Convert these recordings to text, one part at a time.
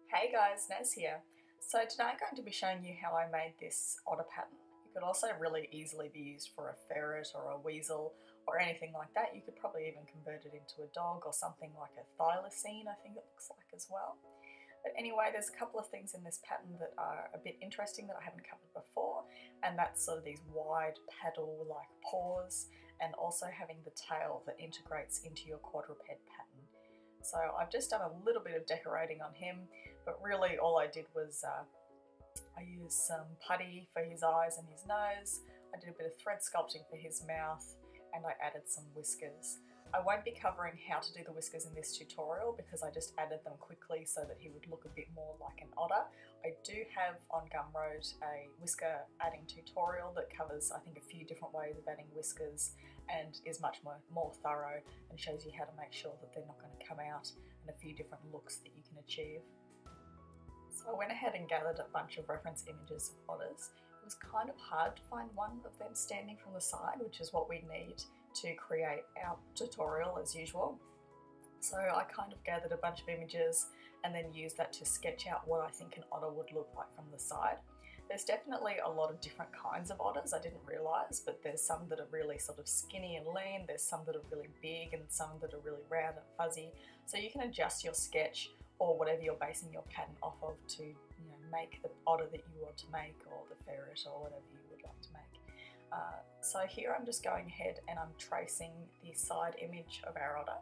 Hey guys, Nez here. So today I'm going to be showing you how I made this otter pattern. It could also really easily be used for a ferret or a weasel or anything like that. You could probably even convert it into a dog or something like a thylacine, I think it looks like as well. But anyway, there's a couple of things in this pattern that are a bit interesting that I haven't covered before, and that's sort of these wide paddle-like paws and also having the tail that integrates into your quadruped pattern. So I've just done a little bit of decorating on him, but really all I did was I used some putty for his eyes and his nose, I did a bit of thread sculpting for his mouth, and I added some whiskers. I won't be covering how to do the whiskers in this tutorial because I just added them quickly so that he would look a bit more like an otter. I do have on Gumroad a whisker adding tutorial that covers I think a few different ways of adding whiskers and is much more thorough and shows you how to make sure that they're not going to come out and a few different looks that you can achieve. So I went ahead and gathered a bunch of reference images of otters. It was kind of hard to find one of them standing from the side, which is what we need to create our tutorial as usual. So I kind of gathered a bunch of images and then used that to sketch out what I think an otter would look like from the side. There's definitely a lot of different kinds of otters, I didn't realise, but there's some that are really sort of skinny and lean, there's some that are really big and some that are really round and fuzzy. So you can adjust your sketch or whatever you're basing your pattern off of to make the otter that you want to make, or the ferret, or whatever you would like to make. So here I'm just going ahead and I'm tracing the side image of our otter.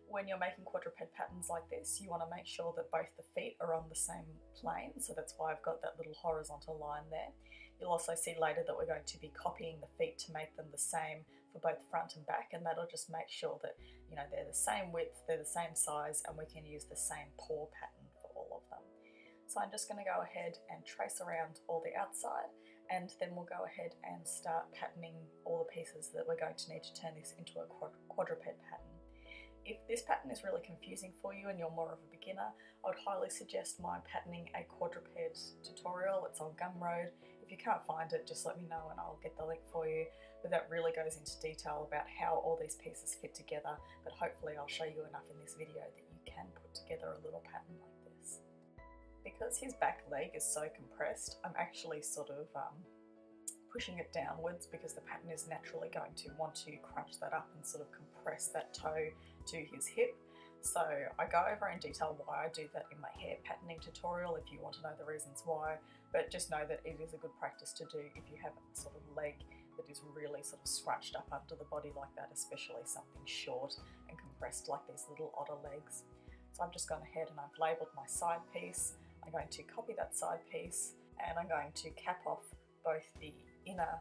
When you're making quadruped patterns like this, you want to make sure that both the feet are on the same plane, so that's why I've got that little horizontal line there. You'll also see later that we're going to be copying the feet to make them the same for both front and back, and that'll just make sure that they're the same width, they're the same size, and we can use the same paw pattern for all of them. So I'm just going to go ahead and trace around all the outside, and then we'll go ahead and start patterning all the pieces that we're going to need to turn this into a quadruped pattern. If this pattern is really confusing for you and you're more of a beginner, I would highly suggest my patterning a quadruped tutorial. It's on Gumroad. If you can't find it, just let me know and I'll get the link for you. But that really goes into detail about how all these pieces fit together, but hopefully I'll show you enough in this video that you can put together a little pattern like this. Because his back leg is so compressed, I'm actually sort of pushing it downwards because the pattern is naturally going to want to crunch that up and sort of compress that toe to his hip. So I go over in detail why I do that in my hair patterning tutorial if you want to know the reasons why, but just know that it is a good practice to do if you have a sort of leg that is really sort of scrunched up under the body like that, especially something short and compressed like these little otter legs. So I've just gone ahead and I've labelled my side piece. I'm going to copy that side piece and I'm going to cap off both the inner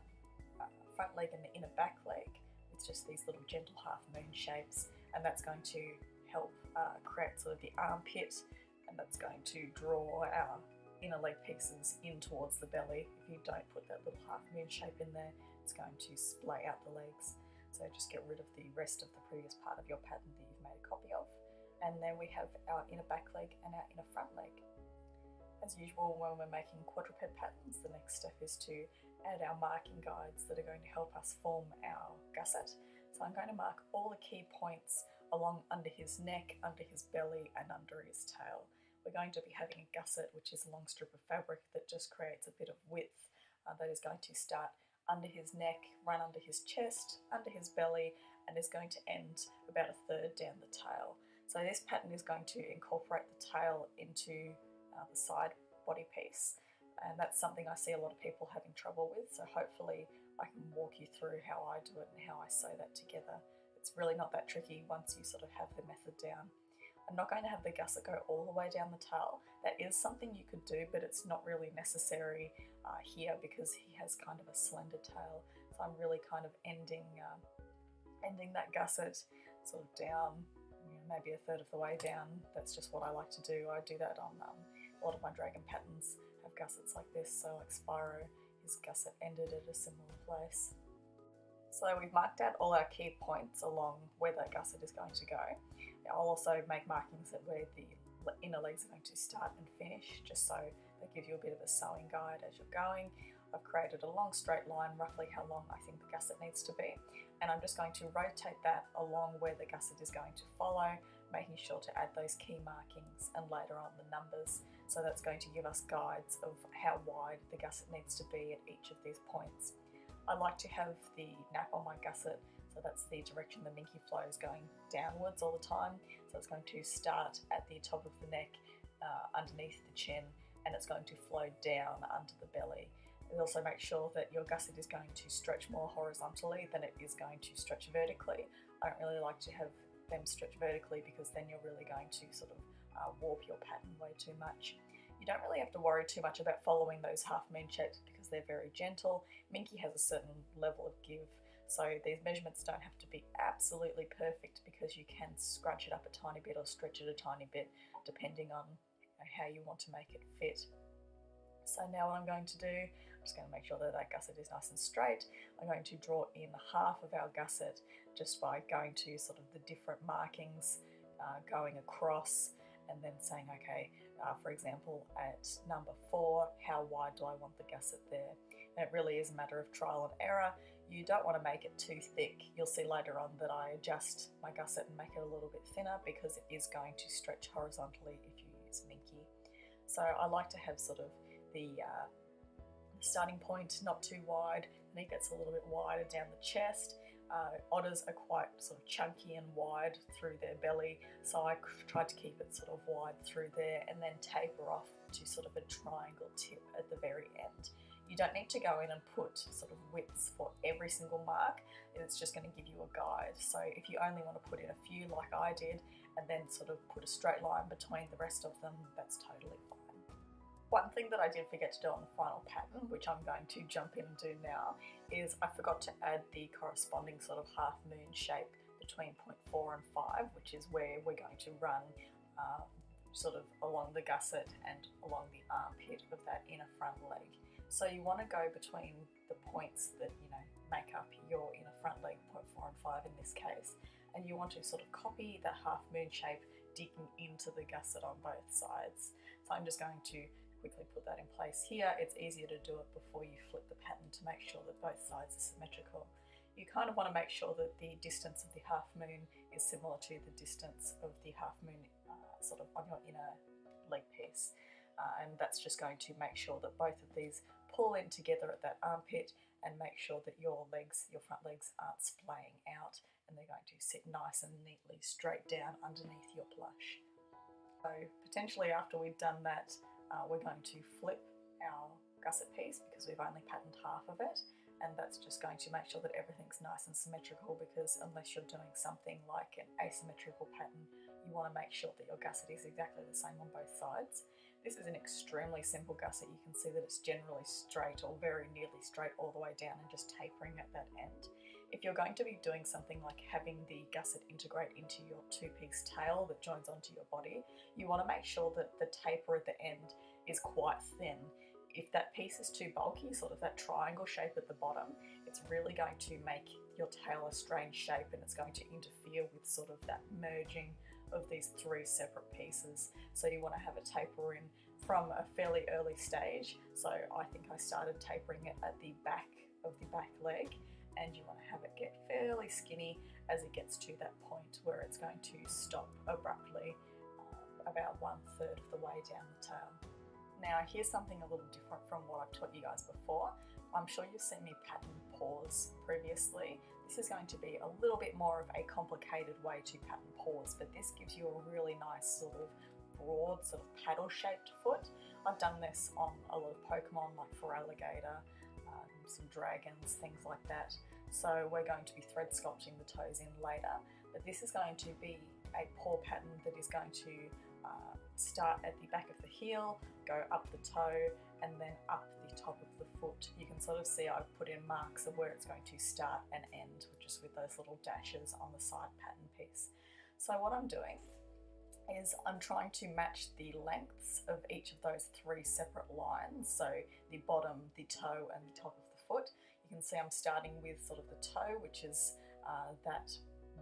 front leg and the inner back leg with just these little gentle half moon shapes, and that's going to help create sort of the armpit, and that's going to draw our inner leg pieces in towards the belly. If you don't put that little half moon shape in there, it's going to splay out the legs. So just get rid of the rest of the previous part of your pattern that you've made a copy of. And then we have our inner back leg and our inner front leg. As usual, when we're making quadruped patterns, the next step is to add our marking guides that are going to help us form our gusset. So I'm going to mark all the key points along under his neck, under his belly, and under his tail. We're going to be having a gusset, which is a long strip of fabric that just creates a bit of width that is going to start under his neck, run under his chest, under his belly, and is going to end about a third down the tail. So this pattern is going to incorporate the tail into the side body piece, and that's something I see a lot of people having trouble with, so hopefully I can walk you through how I do it and how I sew that together. It's really not that tricky once you sort of have the method down. I'm not going to have the gusset go all the way down the tail. That is something you could do, but it's not really necessary here because he has kind of a slender tail, so I'm really kind of ending that gusset sort of down, maybe a third of the way down. That's just what I like to do. I do that on a lot of my dragon patterns have gussets like this, so like Spyro, his gusset ended at a similar place. So we've marked out all our key points along where that gusset is going to go. I'll also make markings at where the inner legs are going to start and finish, just so they give you a bit of a sewing guide as you're going. I've created a long straight line, roughly how long I think the gusset needs to be, and I'm just going to rotate that along where the gusset is going to follow, making sure to add those key markings and later on the numbers. So that's going to give us guides of how wide the gusset needs to be at each of these points. I like to have the nap on my gusset, so that's the direction the minky flow is going downwards all the time. So it's going to start at the top of the neck, underneath the chin, and it's going to flow down under the belly. And also make sure that your gusset is going to stretch more horizontally than it is going to stretch vertically. I don't really like to have them stretch vertically because then you're really going to sort of warp your pattern way too much. You don't really have to worry too much about following those half moon shapes because they're very gentle. Minky has a certain level of give, so these measurements don't have to be absolutely perfect because you can scrunch it up a tiny bit or stretch it a tiny bit depending on how you want to make it fit. So now what I'm going to do, I'm just going to make sure that that gusset is nice and straight. I'm going to draw in half of our gusset just by going to sort of the different markings, going across, and then saying, okay, for example, at number 4, how wide do I want the gusset there? And it really is a matter of trial and error. You don't want to make it too thick. You'll see later on that I adjust my gusset and make it a little bit thinner because it is going to stretch horizontally if you use Minky. So I like to have sort of the starting point not too wide, and it gets a little bit wider down the chest. Otters are quite sort of chunky and wide through their belly, so I tried to keep it sort of wide through there and then taper off to sort of a triangle tip at the very end. You don't need to go in and put sort of widths for every single mark, it's just going to give you a guide. So if you only want to put in a few like I did and then sort of put a straight line between the rest of them, that's totally fine. One thing that I did forget to do on the final pattern, which I'm going to jump in and do now, is I forgot to add the corresponding sort of half moon shape between point 4 and 5, which is where we're going to run sort of along the gusset and along the armpit of that inner front leg. So you want to go between the points that, you know, make up your inner front leg, point 4 and 5 in this case, and you want to sort of copy that half moon shape digging into the gusset on both sides. So I'm just going to quickly put that in place here. It's easier to do it before you flip the pattern to make sure that both sides are symmetrical. You kind of want to make sure that the distance of the half moon is similar to the distance of the half moon sort of on your inner leg piece. And that's just going to make sure that both of these pull in together at that armpit and make sure that your legs, your front legs, aren't splaying out and they're going to sit nice and neatly straight down underneath your plush. So potentially after we've done that, we're going to flip our gusset piece because we've only patterned half of it, and that's just going to make sure that everything's nice and symmetrical, because unless you're doing something like an asymmetrical pattern, you want to make sure that your gusset is exactly the same on both sides. This is an extremely simple gusset. You can see that it's generally straight or very nearly straight all the way down and just tapering at that end. If you're going to be doing something like having the gusset integrate into your two-piece tail that joins onto your body, you want to make sure that the taper at the end is quite thin. If that piece is too bulky, sort of that triangle shape at the bottom, it's really going to make your tail a strange shape and it's going to interfere with sort of that merging of these 3 separate pieces. So you want to have a taper in from a fairly early stage. So I think I started tapering it at the back of the back leg, and you want to have it get fairly skinny as it gets to that point where it's going to stop abruptly about 1/3 of the way down the tail. Now here's something a little different from what I've taught you guys before. I'm sure you've seen me pattern paws previously. This is going to be a little bit more of a complicated way to pattern paws, but this gives you a really nice sort of broad sort of paddle shaped foot. I've done this on a lot of Pokemon like Feraligatr, some dragons, things like that. So we're going to be thread sculpting the toes in later, but this is going to be a paw pattern that is going to start at the back of the heel, go up the toe, and then up the top of the foot. You can sort of see I've put in marks of where it's going to start and end, just with those little dashes on the side pattern piece. So what I'm doing is I'm trying to match the lengths of each of those 3 separate lines, so the bottom, the toe, and the top of the foot. You can see I'm starting with sort of the toe, which is that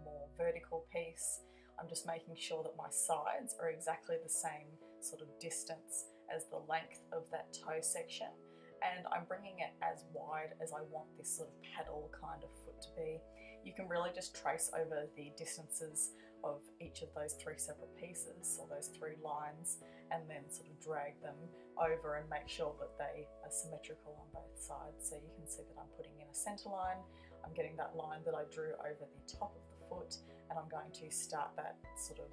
more vertical piece. I'm just making sure that my sides are exactly the same sort of distance as the length of that toe section, and I'm bringing it as wide as I want this sort of paddle kind of foot to be. You can really just trace over the distances of each of those 3 separate pieces, or those 3 lines, and then sort of drag them over and make sure that they are symmetrical on both sides. So you can see that I'm putting in a centre line, I'm getting that line that I drew over the top of the foot, and I'm going to start that sort of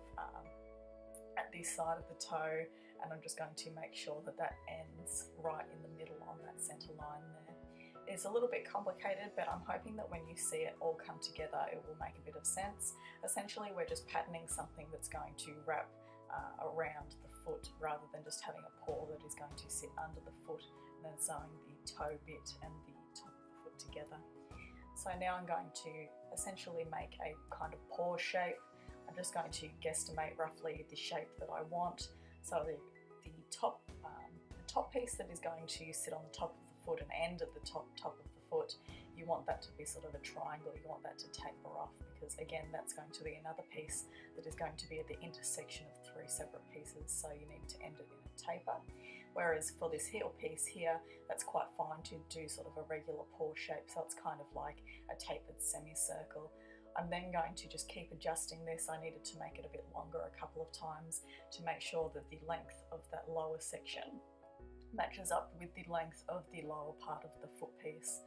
at the side of the toe, and I'm just going to make sure that that ends right in the middle on that centre line there. It's a little bit complicated, but I'm hoping that when you see it all come together, it will make a bit of sense. Essentially, we're just patterning something that's going to wrap around the foot, rather than just having a paw that is going to sit under the foot and then sewing the toe bit and the top of the foot together. So now I'm going to essentially make a kind of paw shape. I'm just going to guesstimate roughly the shape that I want. So the top piece that is going to sit on the top of the foot and end at the top of the foot, you want that to be sort of a triangle. You want that to taper off, because again, that's going to be another piece that is going to be at the intersection of 3 separate pieces, so you need to end it in a taper. Whereas for this heel piece here, that's quite fine to do sort of a regular paw shape, so it's kind of like a tapered semicircle. I'm then going to just keep adjusting this. I needed to make it a bit longer a couple of times to make sure that the length of that lower section matches up with the length of the lower part of the foot piece.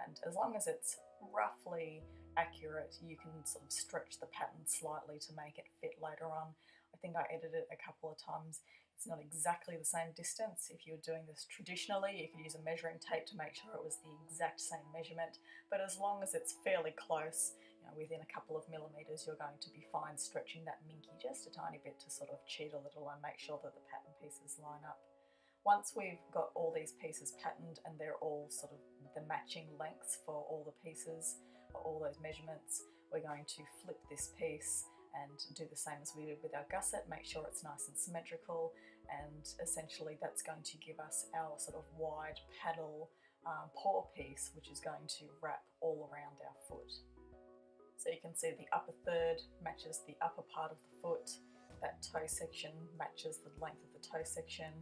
And as long as it's roughly accurate, you can sort of stretch the pattern slightly to make it fit later on. I think I edited it a couple of times. It's not exactly the same distance. If you were doing this traditionally, you could use a measuring tape to make sure it was the exact same measurement, but as long as it's fairly close, within a couple of millimeters, you're going to be fine stretching that minky just a tiny bit to sort of cheat a little and make sure that the pattern pieces line up. Once we've got all these pieces patterned and they're all sort of the matching lengths for all the pieces, or all those measurements, we're going to flip this piece and do the same as we did with our gusset, make sure it's nice and symmetrical, and essentially that's going to give us our sort of wide paddle paw piece, which is going to wrap all around our foot. So you can see the upper third matches the upper part of the foot, that toe section matches the length of the toe section,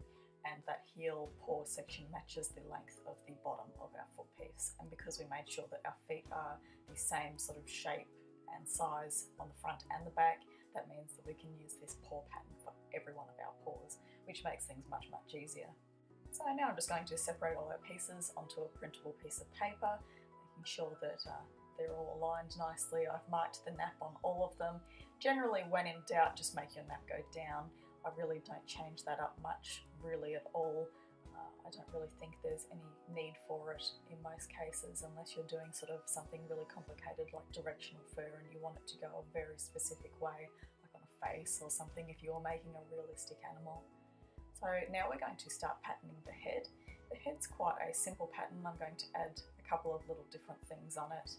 and that heel paw section matches the length of the bottom of our foot piece. And because we made sure that our feet are the same sort of shape and size on the front and the back, that means that we can use this paw pattern for every one of our paws, which makes things much, much easier. So now I'm just going to separate all our pieces onto a printable piece of paper, making sure that they're all aligned nicely. I've marked the nap on all of them. Generally, when in doubt, just make your nap go down. I really don't change that up much, really at all. I don't really think there's any need for it in most cases, unless you're doing sort of something really complicated like directional fur and you want it to go a very specific way, like on a face or something if you're making a realistic animal. So now we're going to start patterning the head. The head's quite a simple pattern. I'm going to add a couple of little different things on it.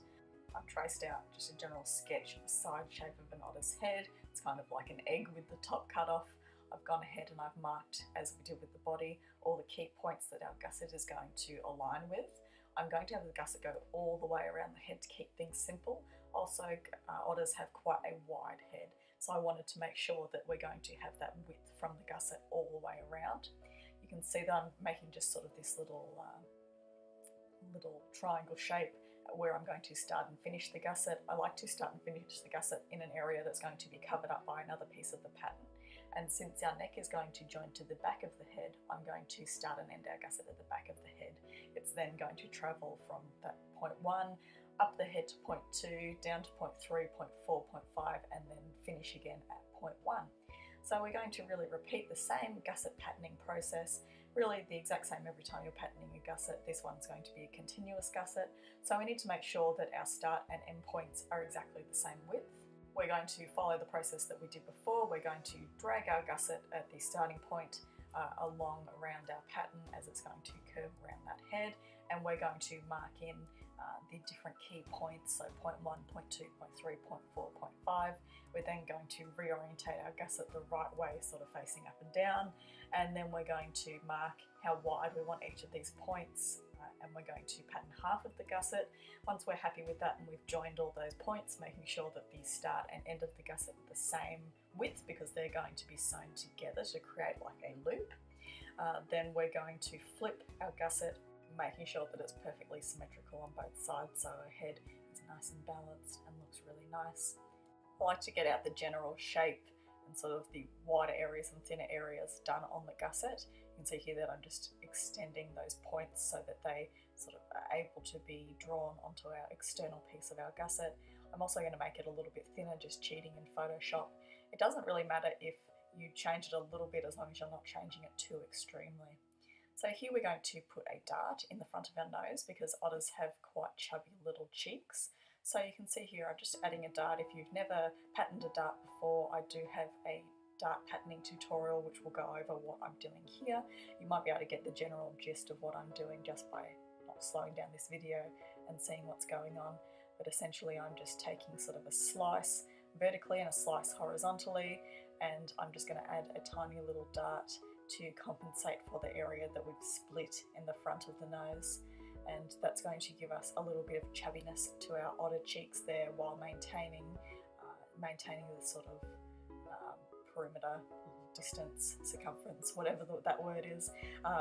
I've traced out just a general sketch of the side shape of an otter's head. It's kind of like an egg with the top cut off. I've gone ahead and I've marked, as we did with the body, all the key points that our gusset is going to align with. I'm going to have the gusset go all the way around the head to keep things simple. Also, otters have quite a wide head, so I wanted to make sure that we're going to have that width from the gusset all the way around. You can see that I'm making just sort of this little triangle shape where I'm going to start and finish the gusset. I like to start and finish the gusset in an area that's going to be covered up by another piece of the pattern. And since our neck is going to join to the back of the head, I'm going to start and end our gusset at the back of the head. It's then going to travel from that point 1 up the head to point 2, down to point 3, point 4, point 5, and then finish again at point 1. So we're going to really repeat the same gusset patterning process, really the exact same every time you're patterning a gusset. This one's going to be a continuous gusset, so we need to make sure that our start and end points are exactly the same width. We're going to follow the process that we did before. We're going to drag our gusset at the starting point along around our pattern as it's going to curve around that head, and we're going to mark in the different key points, so point 1, point 2, point 3, point 4, point 5. We're then going to reorientate our gusset the right way, sort of facing up and down, and then we're going to mark how wide we want each of these points, and we're going to pattern half of the gusset. Once we're happy with that and we've joined all those points, making sure that the start and end of the gusset are the same width because they're going to be sewn together to create like a loop, then we're going to flip our gusset, making sure that it's perfectly symmetrical on both sides, so our head is nice and balanced and looks really nice. I like to get out the general shape and sort of the wider areas and thinner areas done on the gusset. You can see here that I'm just extending those points so that they sort of are able to be drawn onto our external piece of our gusset. I'm also going to make it a little bit thinner, just cheating in Photoshop. It doesn't really matter if you change it a little bit as long as you're not changing it too extremely. So here we're going to put a dart in the front of our nose because otters have quite chubby little cheeks. So you can see here I'm just adding a dart. If you've never patterned a dart before, I do have a dart patterning tutorial which will go over what I'm doing here. You might be able to get the general gist of what I'm doing just by not slowing down this video and seeing what's going on. But essentially I'm just taking sort of a slice vertically and a slice horizontally, and I'm just going to add a tiny little dart to compensate for the area that we've split in the front of the nose. And that's going to give us a little bit of chubbiness to our otter cheeks there while maintaining the sort of perimeter, distance, circumference, whatever that word is,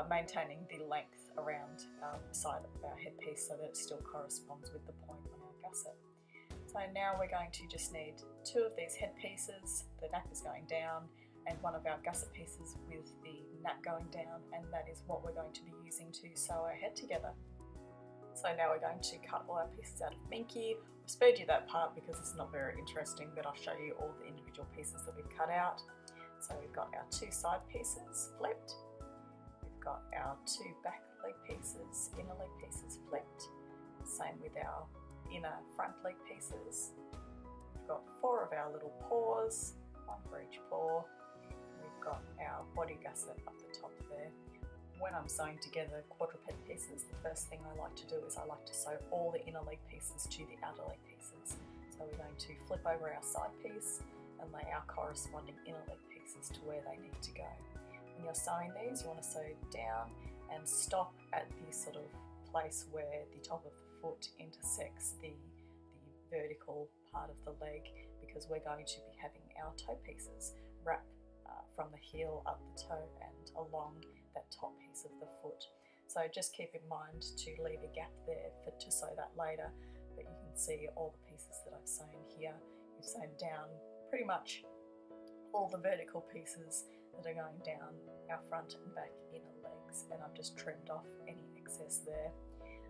maintaining the length around the side of our headpiece so that it still corresponds with the point on our gusset. So now we're going to just need 2 of these headpieces, the nap is going down, and one of our gusset pieces with the nap going down, and that is what we're going to be using to sew our head together. So now we're going to cut all our pieces out of Minky. I've spared you that part because it's not very interesting, but I'll show you all the individual pieces that we've cut out. So we've got our 2 side pieces flipped, we've got our 2 back leg pieces, inner leg pieces flipped, same with our inner front leg pieces. We've got 4 of our little paws, 1 for each paw. We've got our body gusset up the top there. When I'm sewing together quadruped pieces, the first thing I like to do is I like to sew all the inner leg pieces to the outer leg pieces. So we're going to flip over our side piece and lay our corresponding inner leg pieces to where they need to go. When you're sewing these, you want to sew down and stop at the sort of place where the top of the foot intersects the vertical part of the leg, because we're going to be having our toe pieces wrap from the heel up the toe and along that top piece of the foot. So just keep in mind to leave a gap there to sew that later, but you can see all the pieces that I've sewn here. We've sewn down pretty much all the vertical pieces that are going down our front and back inner legs, and I've just trimmed off any excess there.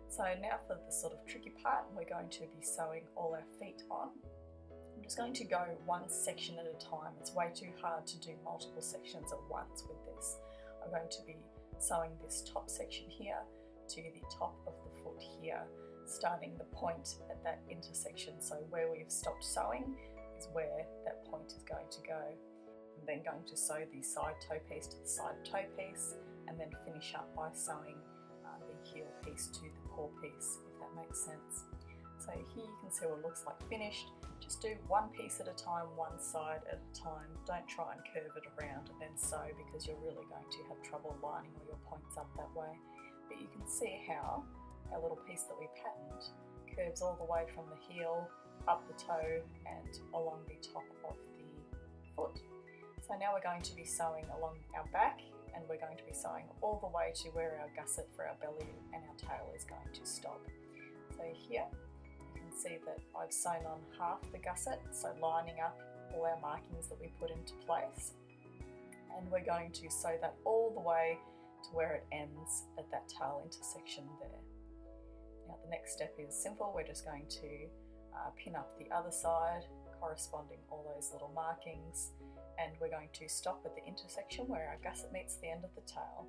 So now for the sort of tricky part, we're going to be sewing all our feet on. I'm just going to go one section at a time. It's way too hard to do multiple sections at once with this. I'm going to be sewing this top section here to the top of the foot here, starting the point at that intersection. So where we've stopped sewing is where that point is going to go. I'm then going to sew the side toe piece to the side toe piece, and then finish up by sewing the heel piece to the paw piece, if that makes sense. So here you can see what it looks like finished. Just do one piece at a time, one side at a time. Don't try and curve it around and then sew, because you're really going to have trouble lining all your points up that way. But you can see how our little piece that we patterned curves all the way from the heel, up the toe and along the top of the foot. So now we're going to be sewing along our back, and we're going to be sewing all the way to where our gusset for our belly and our tail is going to stop. So here you can see that I've sewn on half the gusset, so lining up all our markings that we put into place, and we're going to sew that all the way to where it ends at that tail intersection there. Now the next step is simple. We're just going to pin up the other side corresponding all those little markings, and we're going to stop at the intersection where our gusset meets the end of the tail.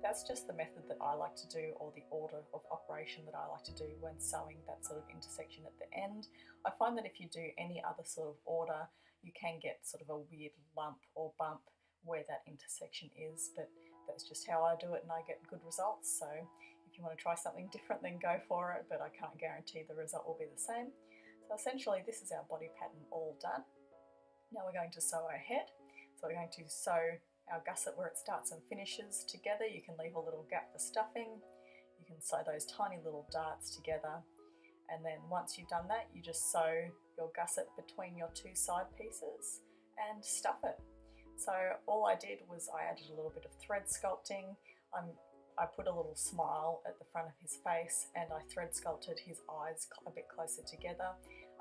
That's just the method that I like to do, or the order of operation that I like to do when sewing that sort of intersection at the end. I find that if you do any other sort of order, you can get sort of a weird lump or bump where that intersection is, but that's just how I do it and I get good results. So if you want to try something different, then go for it, but I can't guarantee the result will be the same. So essentially this is our body pattern all done. Now we're going to sew our head. So we're going to sew our gusset where it starts and finishes together. You can leave a little gap for stuffing. You can sew those tiny little darts together. And then once you've done that, you just sew your gusset between your 2 side pieces and stuff it. So all I did was I added a little bit of thread sculpting. I put a little smile at the front of his face, and I thread sculpted his eyes a bit closer together.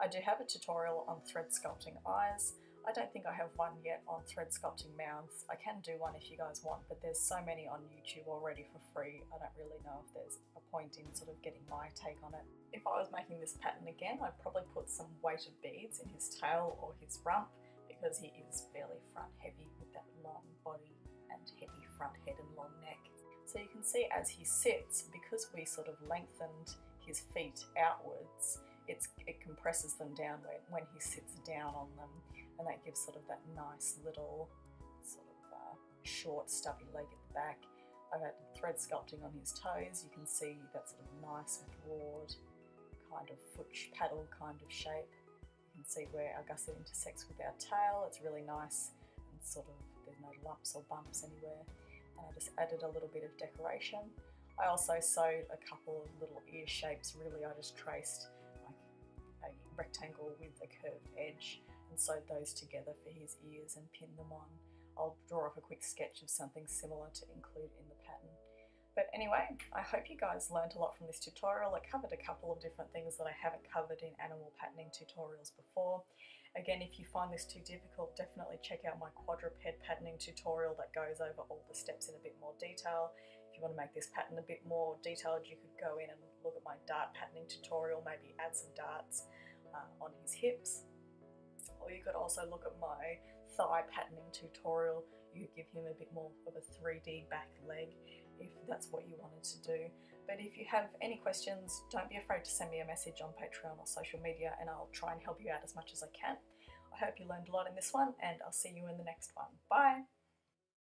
I do have a tutorial on thread sculpting eyes. I don't think I have one yet on thread sculpting mouths. I can do one if you guys want, but there's so many on YouTube already for free. I don't really know if there's a point in sort of getting my take on it. If I was making this pattern again, I'd probably put some weighted beads in his tail or his rump, because he is fairly front heavy with that long body and heavy front head and long neck. So you can see as he sits, because we sort of lengthened his feet outwards, it compresses them down when he sits down on them, and that gives sort of that nice little sort of short stubby leg at the back. I've had thread sculpting on his toes. You can see that sort of nice broad kind of foot paddle kind of shape. You can see where our gusset intersects with our tail. It's really nice and sort of there's no lumps or bumps anywhere. And I just added a little bit of decoration. I also sewed a couple of little ear shapes. Really, I just traced like a rectangle with a curved edge and sewed those together for his ears and pinned them on. I'll draw up a quick sketch of something similar to include in the pattern. But anyway, I hope you guys learned a lot from this tutorial. I covered a couple of different things that I haven't covered in animal patterning tutorials before. Again, if you find this too difficult, definitely check out my quadruped patterning tutorial that goes over all the steps in a bit more detail. If you want to make this pattern a bit more detailed, you could go in and look at my dart patterning tutorial, maybe add some darts on his hips. Or you could also look at my thigh patterning tutorial. You could give him a bit more of a 3D back leg if that's what you wanted to do. But if you have any questions, don't be afraid to send me a message on Patreon or social media, and I'll try and help you out as much as I can. I hope you learned a lot in this one, and I'll see you in the next one. Bye!